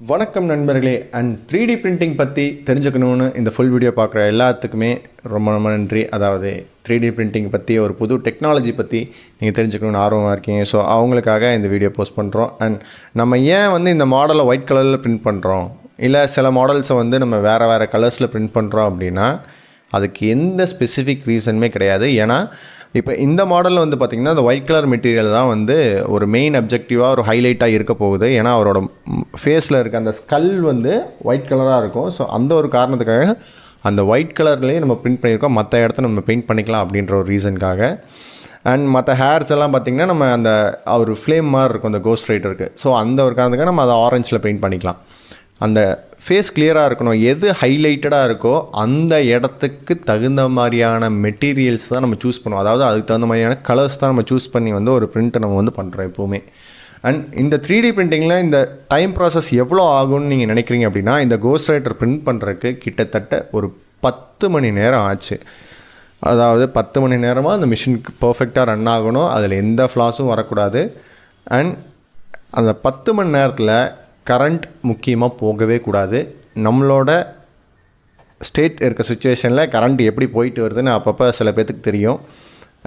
வணக்கம் நண்பர்களே. And 3D printing பற்றி தெரிஞ்சுக்கணுன்னு இந்த ஃபுல் வீடியோ பார்க்குற எல்லாத்துக்குமே ரொம்ப ரொம்ப நன்றி. அதாவது 3D பிரிண்டிங் பற்றி ஒரு புது டெக்னாலஜி பற்றி நீங்கள் தெரிஞ்சுக்கணுன்னு ஆர்வமாக இருக்கீங்க. ஸோ அவங்களுக்காக இந்த வீடியோ போஸ்ட் பண்ணுறோம். அண்ட் நம்ம ஏன் இந்த மாடலை ஒயிட் கலரில் பிரிண்ட் பண்ணுறோம், இல்லை சில மாடல்ஸை நம்ம வேறு கலர்ஸில் பிரிண்ட் பண்ணுறோம் அப்படின்னா அதுக்கு எந்த ஸ்பெசிஃபிக் ரீசனுமே கிடையாது. ஏன்னா இப்போ இந்த மாடலில் பார்த்திங்கன்னா அந்த ஒயிட் கலர் மெட்டீரியல் தான் ஒரு மெயின் அப்ஜெக்டிவாக ஒரு ஹைலைட்டாக இருக்க போகுது. ஏன்னா அவரோட ஃபேஸில் இருக்க அந்த ஸ்கல் ஒயிட் கலராக இருக்கும். ஸோ அந்த ஒரு காரணத்துக்காக அந்த ஒயிட் கலர்லேயே நம்ம பிரிண்ட் பண்ணியிருக்கோம். மற்ற இடத்த நம்ம பெயிண்ட் பண்ணிக்கலாம் அப்படின்ற ஒரு ரீசனுக்காக. அண்ட் மற்ற ஹேர்ஸ் எல்லாம் பார்த்திங்கன்னா நம்ம அந்த ஒரு ஃப்ளேம் மாதிரி இருக்கும் அந்த கோஸ்ட் ரைட்டருக்கு. ஸோ அந்த ஒரு காரணத்துக்காக நம்ம அதை ஆரஞ்சில் பெயிண்ட் பண்ணிக்கலாம். அந்த ஃபேஸ் கிளியராக இருக்கணும். எது ஹைலைட்டடாக இருக்கோ அந்த இடத்துக்கு தகுந்த மாதிரியான மெட்டீரியல்ஸ் தான் நம்ம சூஸ் பண்ணுவோம். அதாவது அதுக்கு தகுந்த மாதிரியான கலர்ஸ் தான் நம்ம சூஸ் பண்ணி ஒரு பிரிண்ட்டை நம்ம பண்ணுறோம் எப்போவுமே. அண்ட் இந்த 3D பிரிண்டிங்கில் இந்த டைம் ப்ராசஸ் எவ்வளோ ஆகும்னு நீங்கள் நினைக்கிறீங்க அப்படின்னா, இந்த கோஸ்ட் ரைட்டர் பிரிண்ட் பண்ணுறதுக்கு கிட்டத்தட்ட ஒரு 10 மணி நேரம் ஆச்சு. அதாவது 10 மணி நேரமாக அந்த மிஷினுக்கு பர்ஃபெக்டாக ரன் ஆகணும். அதில் எந்த ஃப்ளாஸும் வரக்கூடாது. அண்ட் அந்த 10 மணி நேரத்தில் கரண்ட் முக்கியமாக போகவே கூடாது. நம்மளோட ஸ்டேட் இருக்க சுச்சுவேஷனில் கரண்ட் எப்படி போயிட்டு வருதுன்னு அப்பப்போ சில பேர்த்துக்கு தெரியும்.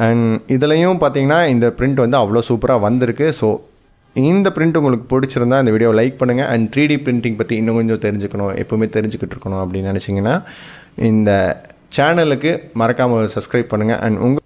அண்ட் இதுலேயும் பார்த்திங்கன்னா இந்த பிரிண்ட் அவ்வளோ சூப்பராக வந்திருக்கு. ஸோ இந்த பிரிண்ட் உங்களுக்கு பிடிச்சிருந்தா இந்த வீடியோவை லைக் பண்ணுங்கள். அண்ட் 3D பிரிண்டிங் பற்றி இன்னும் கொஞ்சம் தெரிஞ்சுக்கணும், எப்போவுமே தெரிஞ்சுக்கிட்டு இருக்கணும் அப்படின்னு நினச்சிங்கன்னா இந்த சேனலுக்கு மறக்காமல் சப்ஸ்கிரைப் பண்ணுங்கள். அண்ட்